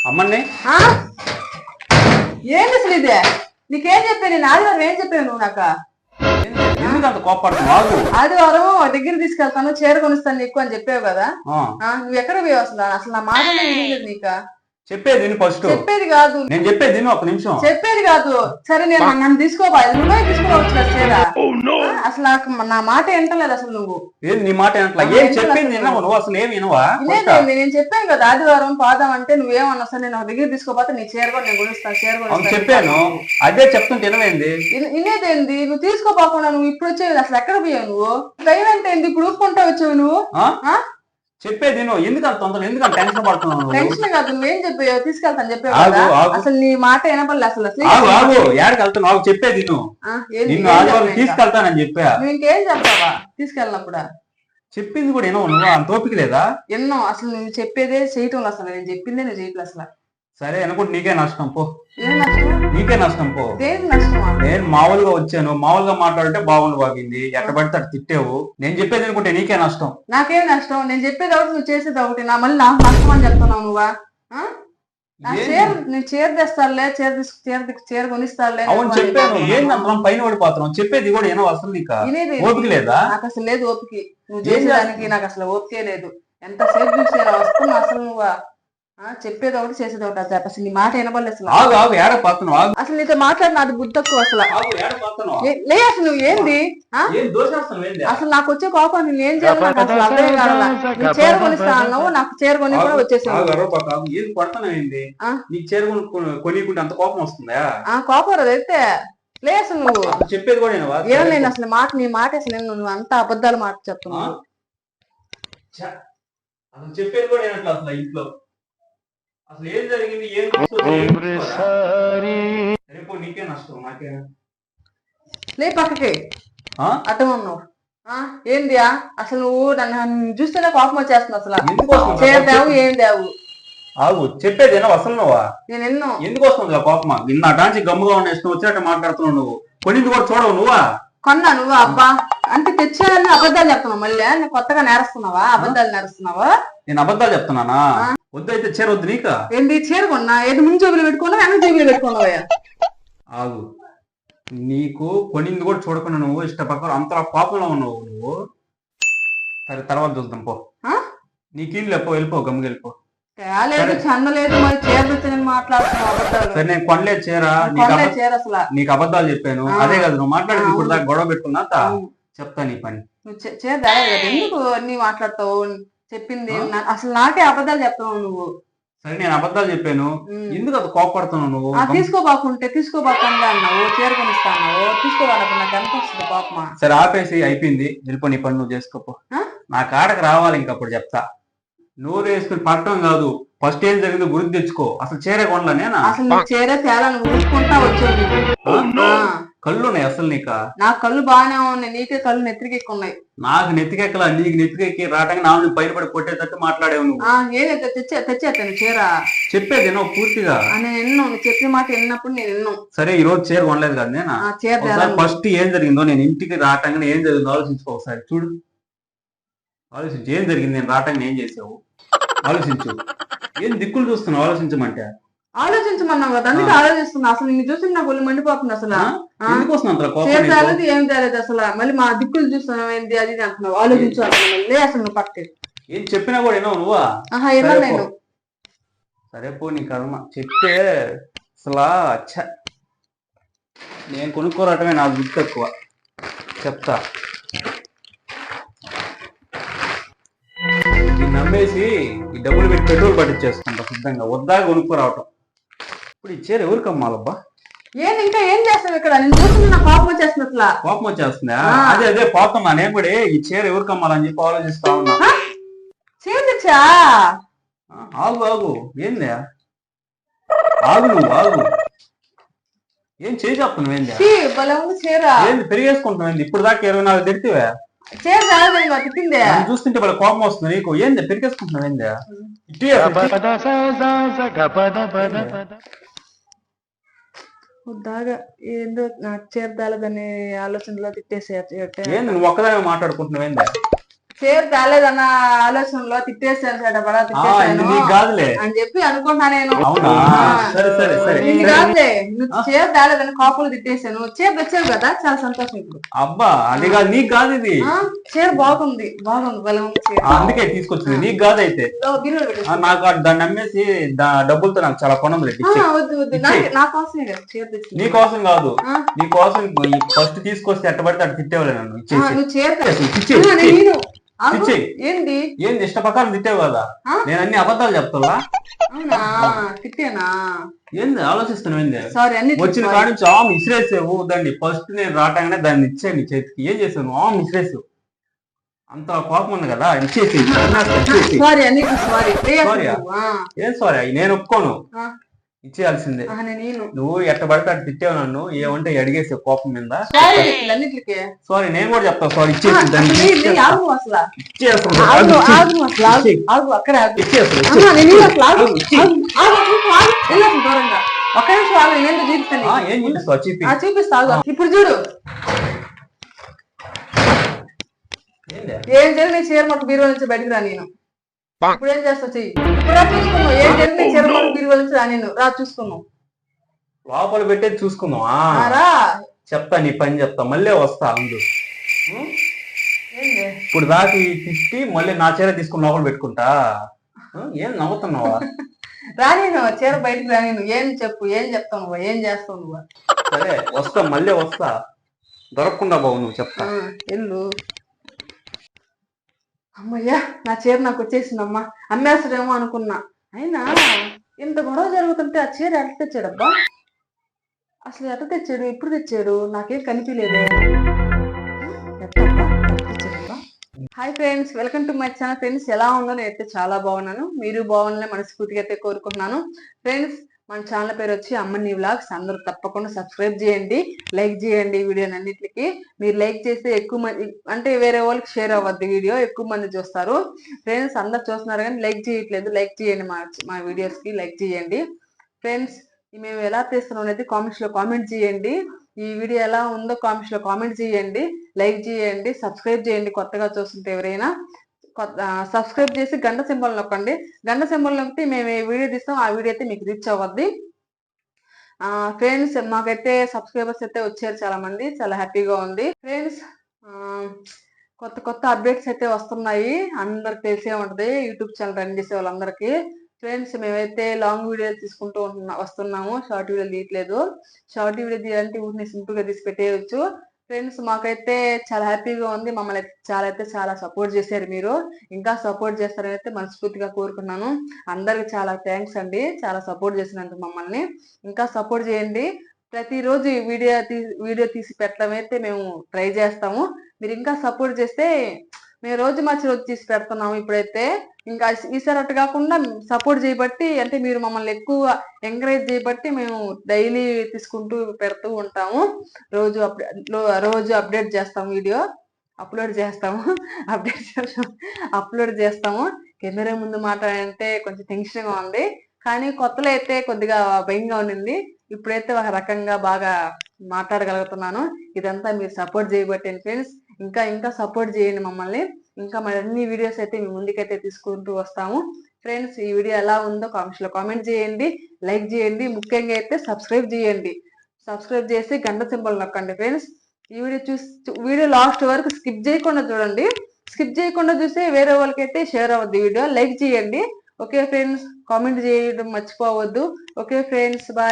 అమ్మని ఏంది అసలు ఇదే? నీకేం చెప్పాను నేను? ఆదివారం ఏం చెప్పాను నువ్వు నాకు? ఎందుకు అంత కోపడుతున్నావు? ఆదివారం దగ్గర తీసుకెళ్తాను, చీర కొనిస్తాను నీకు అని చెప్పావు కదా. నువ్వు ఎక్కడ పోయావు అసలు? అసలు నా మాటనే వినలేదు నీకు. చెప్పేది ఫస్ట్. చెప్పేది కాదు, నేను చెప్పేది ఒక నిమిషం. చెప్పేది కాదు. సరే నేను నన్ను తీసుకోవాలి, నువ్వే తీసుకోవచ్చు కదా చీర. అసలు నాకు నా మాట వింటలేదు అసలు నువ్వు. ఏం నీ మాట వినట్లా? ఏం చెప్పింది వినవు నువ్వు? అసలు ఏమి వినవా? లేదండి, నేను చెప్పాను కదా ఆదివారం పాదాం అంటే నువ్వేమన్నా సరే నేను దగ్గర తీసుకోపోతే నీ చీర కూడా నేను కొనిస్తాను, చీర కూడా చెప్పాను. అదే చెప్తుంటే వినవేంది? వినేదేంది? నువ్వు తీసుకోపోకుండా నువ్వు ఇప్పుడు వచ్చేది అసలు ఎక్కడ పోయావు నువ్వు? టైం అంటే ఏంది? ఇప్పుడు ఊపుకుంటా వచ్చావు నువ్వు. చెప్పేది ఎందుకంత తొందర, ఎందుకంత టెన్షన్ పడుతున్నావు? టెన్షన్ కాదు, నువ్వేం చెప్పావు? తీసుకెళ్తాను చెప్పావు. అసలు నీ మాట వినపడలే అసలు. ఏడకి వెళ్తున్నావు? చెప్పేది నిన్ను ఆదివారం తీసుకెళ్తానని చెప్పా. నువ్వు ఇంకేం చెప్తావా తీసుకెళ్ళినప్పుడు? చెప్పింది కూడా వినవు నువ్వు? అంత ఓపిక లేదా? ఎన్నో అసలు నువ్వు చెప్పేదే చేయటం అసలు. నేను చెప్పిందే నువ్వు చేయట్లే అసలు. సరే అనుకుంటే నీకే నష్టం పో. ఏం నష్టం? నీకే నష్టం పో. దేనికి నష్టమా? నేను మామూలుగా వచ్చాను, మామూలుగా మాట్లాడితే బాగుండు బాగింది, ఎట్ట పడితే అటు తిట్టావు. నేను చెప్పేది అనుకుంటే నీకే నష్టం. నాకేం నష్టం? నేను చెప్పేది ఒకటి, నువ్వు చేసేది ఒకటి. నా మళ్ళీ నాకు నష్టం అని చెప్తున్నావు నువ్వా? నేను చీర తెస్తానులే, చీర కొనిస్తానులే. అవును చెప్పాను. ఏంటంటున్నాం? పైన పడిపోతున్నాం. చెప్పేది కూడా ఏమో అసలు నీకు ఓపిక లేదా? నాకు అసలు లేదు ఓపిక. నువ్వు చేసేదానికి నాకు అసలు ఓపికే లేదు. ఎంతసేపు చూసేనా వస్తున్నా అసలు నువ్వు చెప్పేది ఒకటి చేసేది ఒకటి. అసలు నీ మాట వినబడలేదు అసలు. అసలు నీతో మాట్లాడిన అది బుద్ధి తక్కువ అసలు. లే అసలు నువ్వు ఏంది? అసలు నాకు వచ్చే కోపం నేను ఏం చేయాలి నాకు అసలు అర్థం కావాలా. నువ్వు చీర కొనిస్తా అన్నావు, నాకు చీర కొని కూడా వచ్చేసావు. కోపం అయితే లే అసలు నువ్వు చెప్పేది కూడా ఏమో. నేను అసలు నీ మాట అసలు నువ్వు అంత అబద్ధాలు మాట చెప్తున్నావు. చెప్పేది కూడా అసలు ఇంట్లో అసలు ఏం జరిగింది? రేపు నీకే నష్టం, నాకే. లే పక్కకి అటు ఉన్నావు. ఏంది అసలు నువ్వు నన్ను చూస్తేనే కోపం వచ్చేస్తుంది అసలు. చేద్దావు ఏం దేవు? ఆగు, చెప్పేది అసలు నువ్వా? నేను ఎన్నో ఎందుకు వస్తుంది కోపమా? నిన్న డాన్స్ గమ్ముగా ఉండేసి వచ్చినట్టు మాట్లాడుతున్నావు. నువ్వు కొనింది కూడా చూడవు నువ్వా? కొన్నా నువ్వు అబ్బా అంటే తెచ్చానని అబద్ధాలు చెప్తున్నావు. మళ్ళీ నువ్వు కొత్తగా నేరస్తున్నావా? అబద్ధాలు నేరస్తున్నావా? నేను అబద్ధాలు చెప్తున్నానా? వద్దు అయితే చీర వద్దు నీకు. ఏంటి చీర కొన్నా? ఏది ముందు జోబులు పెట్టుకున్నావు, వెనక జోబులు పెట్టుకున్నావా? ఆగు, నీకు కొనింది కూడా చూడకుండా నువ్వు ఇష్టపక్క అంత కోపంలో ఉన్నావు నువ్వు. సరే తర్వాత చూద్దాం పో. నీకేం లేపో, వెళ్ళిపో, గమ్ముకి వెళ్ళిపో. లేదు చందలేదు మరి చీర తెచ్చని మాట్లాడుతున్నావు అబద్ధాలు. సరే నేను కొనలేదు చీర, అసలు నీకు అబద్ధాలు చెప్పాను. అదే కదా నువ్వు మాట్లాడేది. ఇప్పుడు దాకా గొడవ పెట్టుకున్నా చెప్తా నీ పని. చీర తేలేదు కదా, ఎందుకు అన్ని మాట్లాడతావు? చెప్పింది అసలు నాకే అబద్ధాలు చెప్తావు నువ్వు. సరే నేను అబద్ధాలు చెప్పాను, ఎందుకు అది కోపడుతున్నావు నువ్వు? తీసుకోబాకుండా అన్నావు, చీర కొనిస్తా అన్నావు, తీసుకోవాలప్పుడు నాకు ఎంత వస్తుంది కోపమా? సరే ఆపేసి అయిపోయింది, వెళ్ళిపో, నీ పని నువ్వు చేసుకోపో. నా కాడకు రావాలి ఇంకప్పుడు చెప్తా. నోరు వేసుకుని పట్టడం కాదు, ఫస్ట్ ఏం జరిగిందో గుర్తు తెచ్చుకో. అసలు చీర కొనలా నేనా? అసలు చీర తేలని ఊరుకుంటా వచ్చేది. కళ్ళు ఉన్నాయి అసలు నీకు? నా కళ్ళు బాగానే ఉన్నాయి, నీకే కళ్ళు నెత్తికెక్కి ఉన్నాయి. నాకు నెత్తికెక్కలా, నీకు నెత్తికెక్కి రావడానికి నాన్న పైన పడి కొట్టేటట్టు మాట్లాడేవు నువ్వు. ఏదైతే తెచ్చేస్తాను చీర. చెప్పేది ఎన్నో పూర్తిగా. నేను ఎన్నో చెప్పిన మాట విన్నప్పుడు నేను ఎన్నో. సరే ఈ రోజు చీర కొనలేదు కదా నేనా? ఫస్ట్ ఏం జరిగిందో, నేను ఇంటికి రావటానికి ఏం జరిగిందో ఆలోచించుకో ఒకసారి. చూడు, ఆలోచించు ఏం జరిగింది, నేను రావటానికి ఏం చేసావు ఆలోచించు. ఏం దిక్కులు చూస్తున్నావు? ఆలోచించమంటే ఆలోచించమన్నావు కదా, అందుకే ఆలోచిస్తున్నా. అసలు నిన్ను చూసి నాకు ఒళ్ళు మండిపోతుంది అసలు. ఏం తేలేదు అసలు. మళ్ళీ మా దిక్కులు చూస్తున్నావు ఏంది అది అంటున్నావు. ఆలోచించు మళ్ళీ అసలు నువ్వు పట్టే ఏం చెప్పినా కూడా ఏమో నువ్వా? ఏమో నేను. సరే పో, నీ కర్మ. చెప్తే అసలు నేను కొనుక్కోరాటమే నాకు గుర్తు తక్కువ. చెప్తా, నమ్మేసి ఈ డబ్బులు పెట్టి పెట్రోల్ పట్టించేసుకుంటా సిద్ధంగా. వద్దాగా కొనుక్కోరావటం. ఇప్పుడు ఈ చీర ఎవరికి అమ్మాలబ్బా? ఏంది ఇంకా ఏం చేస్తావు ఇక్కడ? నేను చూస్తున్నా నాకు కోపం వచ్చేస్తుంది అసలు. కోపం వచ్చేస్తుందా? అదే పోతున్నా నేను కూడా. ఈ చీర ఎవరికి అమ్మాలని చెప్పి ఆలోచిస్తా ఉన్నా. చీర తెచ్చా? ఆగు ఏంది? ఆగు నువ్వు ఆగు. ఏం చేసి చెప్తున్నావు? ఏంది చీర ఏంది పెరిగేసుకుంటున్నావు? ఏంది ఇప్పుడు దాకా 24 తిడితేవే చీర తిట్టిందే చూస్తుంటే వాళ్ళ కోపం వస్తుంది నీకు. ఏంది పెరిగేసుకుంటున్నావు? ఏంది దాగా ఏందో నాకు చేరదాలదనే ఆలోచనలో తిట్టేసే. ఏంది నువ్వు ఒక్కదానే మాట్లాడుకుంటున్నావు? ఏంది చీర తేలేదన్న ఆలోచనలో తిట్టేసాను బడా తిట్టేసాను కాదులే అని చెప్పి అనుకుంటా నేను. నిన్ను కాదులే, నువ్వు చీర తేలేదని కాపులు తిట్టేసాను. చీర తెచ్చావు కదా, చాలా సంతోషం. ఇప్పుడు అబ్బా అది కాదు, నీకు కాదు ఇది. చీర బాగుంది బలం చీర, అందుకే తీసుకొచ్చింది. నీకు కాదు అయితే. నాకు దాన్ని నమ్మేసి డబ్బులతో నాకు చాలా పనులు వద్దు వద్దు, నా కోసమే కదా చీర తెచ్చింది. నీ కోసం కాదు, నీ కోసం ఫస్ట్ తీసుకొస్తే ఎట్టబడితే అటు తిట్టేవాళ్ళే నన్ను. ఏంది ఇష్ట ప్రకారం తిట్టావు కదా, నేను అన్ని అబద్ధాలు చెప్తా. ఏంది ఆలోచిస్తున్నావు? ఏంది వచ్చిన కాడి నుంచి ఆమె ఇసిరేసావు దాన్ని. ఫస్ట్ నేను రావటానే దాన్ని ఇచ్చాను నీ చేతికి. ఏం చేసావు? ఆమె ఇసిరేసావు. అంత కోపం ఉంది కదా, ఇచ్చేసి. ఏం సారీ, నేను ఒప్పుకోను. ఇచ్చేయాల్సిందే. నువ్వు ఎట్ట పడితే అటు తిట్టావు నన్ను. ఏమంటే అడిగేసావు కోపం మీద. సారీ, నేను కూడా చెప్తాను సారీ. ఇచ్చేసి చూపిస్తా. ఇప్పుడు చూడు ఏం జరిగి నీ చీర మొక్క బీరువా నుంచి బయటకు రా. నేను ఇప్పుడు ఏం చేస్తావు చెయ్యి. ఇప్పుడు చూసుకున్నావు. ఏం జరిగి నీ చీర మొక్క బీరువా నుంచి రా. నేను రా చూసుకున్నావు. లోపల పెట్టేది చూసుకుందాం. చెప్తా, నీ పని చెప్తా. మళ్ళీ వస్తా. అందు ఇప్పుడు దాకి తిట్టి మళ్ళీ నా చీర తీసుకుని లోపల పెట్టుకుంటా. ఏం నవ్వుతున్నావా? రా, నేను చీర బయటకు రా. నేను ఏం చెప్పు, ఏం చెప్తావు నువ్వు, ఏం చేస్తావు నువ్వు? సరే వస్తా, మళ్ళీ వస్తా. దొరకకుండా బావు నువ్వు. చెప్తా ఎల్లు. అమ్మయ్యా, నా చీర నాకు వచ్చేసిందమ్మా. అమ్మేస్తాడేమో అనుకున్నా. అయినా ఇంత గొడవ జరుగుతుంటే ఆ చీర ఎట్లా తెచ్చాడబ్బా? అసలు ఎట్లా తెచ్చాడు? ఎప్పుడు తెచ్చాడు? నాకేం కనిపించలేదు. Hi friends, welcome to my channel. Friends, ఎలా ఉందో నేనైతే చాలా బాగున్నాను. మీరు బాగున్నారని మనస్ఫూర్తిగా అయితే కోరుకుంటున్నాను. ఫ్రెండ్స్, మన ఛానల్ పేరు వచ్చి అమ్మని వ్లాగ్స్. అందరూ తప్పకుండా సబ్స్క్రైబ్ చేయండి, లైక్ చేయండి. వీడియోని అన్నిటికీ మీరు లైక్ చేస్తే ఎక్కువ మంది, అంటే వేరే వాళ్ళకి షేర్ అవ్వద్దు వీడియో, ఎక్కువ మంది చూస్తారు. ఫ్రెండ్స్, అందరు చూస్తున్నారు కానీ లైక్ చేయట్లేదు. లైక్ చేయండి, మా వీడియోస్ కి లైక్ చేయండి. ఫ్రెండ్స్, మేము ఎలా తీస్తున్నాం అనేది కామెంట్స్ లో కామెంట్ చేయండి. ఈ వీడియో ఎలా ఉందో కామెంట్స్ లో కామెంట్ చేయండి, లైక్ చేయండి, సబ్స్క్రైబ్ చేయండి. కొత్తగా చూస్తుంటే ఎవరైనా సబ్స్క్రైబ్ చేసి గంట సింబల్ నొక్కండి. గంట సింబల్ నొక్కితే మేము ఏ వీడియో తీస్తాం ఆ వీడియో అయితే మీకు రీచ్ అవ్వద్ది. ఫ్రెండ్స్, మాకైతే సబ్స్క్రైబర్స్ అయితే వచ్చారు చాలా మంది, చాలా హ్యాపీగా ఉంది. ఫ్రెండ్స్, కొత్త కొత్త అప్డేట్స్ అయితే వస్తున్నాయి. అందరికి తెలిసే ఉంటది యూట్యూబ్ ఛానల్ రన్ చేసే వాళ్ళందరికీ. ఫ్రెండ్స్, మేమైతే లాంగ్ వీడియోలు తీసుకుంటూ వస్తున్నాము, షార్ట్ వీడియోలు తీయట్లేదు. షార్ట్ వీడియో తీయాలంటే ఊరిని సింపుల్ గా తీసి పెట్టేయచ్చు. ఫ్రెండ్స్, మాకైతే చాలా హ్యాపీగా ఉంది. మమ్మల్ని చాలా సపోర్ట్ చేశారు. మీరు ఇంకా సపోర్ట్ చేస్తారని అయితే మనస్ఫూర్తిగా కోరుకున్నాను. అందరికి చాలా థ్యాంక్స్ అండి, చాలా సపోర్ట్ చేసినందుకు. మమ్మల్ని ఇంకా సపోర్ట్ చేయండి. ప్రతిరోజు వీడియో తీసి పెట్టడం అయితే మేము ట్రై చేస్తాము. మీరు ఇంకా సపోర్ట్ చేస్తే మేము రోజు మార్చి రోజు తీసి పెడుతున్నాము. ఇప్పుడైతే ఇంకా ఈసారి అట్టు కాకుండా సపోర్ట్ చేయబట్టి, అంటే మీరు మమ్మల్ని ఎక్కువ ఎంకరేజ్ చేయబట్టి మేము డైలీ తీసుకుంటూ పెడుతూ ఉంటాము. రోజు అప్డేట్ చేస్తాము, వీడియో అప్లోడ్ చేస్తాము. కెమెరా ముందు మాట్లాడంటే కొంచెం టెన్షన్గా ఉంది, కానీ కొత్తలో అయితే కొద్దిగా భయంగా ఉండింది. ఇప్పుడైతే ఒక రకంగా బాగా మాట్లాడగలుగుతున్నాను. ఇదంతా మీరు సపోర్ట్ చేయబట్టండి ఫ్రెండ్స్. ఇంకా సపోర్ట్ చేయండి మమ్మల్ని. ఇంకా మరిన్ని వీడియోస్ అయితే మీ ముందుకైతే తీసుకుంటూ వస్తాము. ఫ్రెండ్స్, ఈ వీడియో ఎలా ఉందో కామెంట్స్ లో కామెంట్ చేయండి, లైక్ చేయండి, ముఖ్యంగా అయితే సబ్స్క్రైబ్ చేయండి. సబ్స్క్రైబ్ చేసి గంట సింబల్ నొక్కండి. ఫ్రెండ్స్, ఈ వీడియో లాస్ట్ వరకు స్కిప్ చేయకుండా చూడండి. స్కిప్ చేయకుండా చూస్తే వేరే వాళ్ళకైతే షేర్ అవ్వద్దు వీడియో. లైక్ చేయండి. ఓకే ఫ్రెండ్స్, కామెంట్ చేయడం మర్చిపోవద్దు. Okay friends, bye.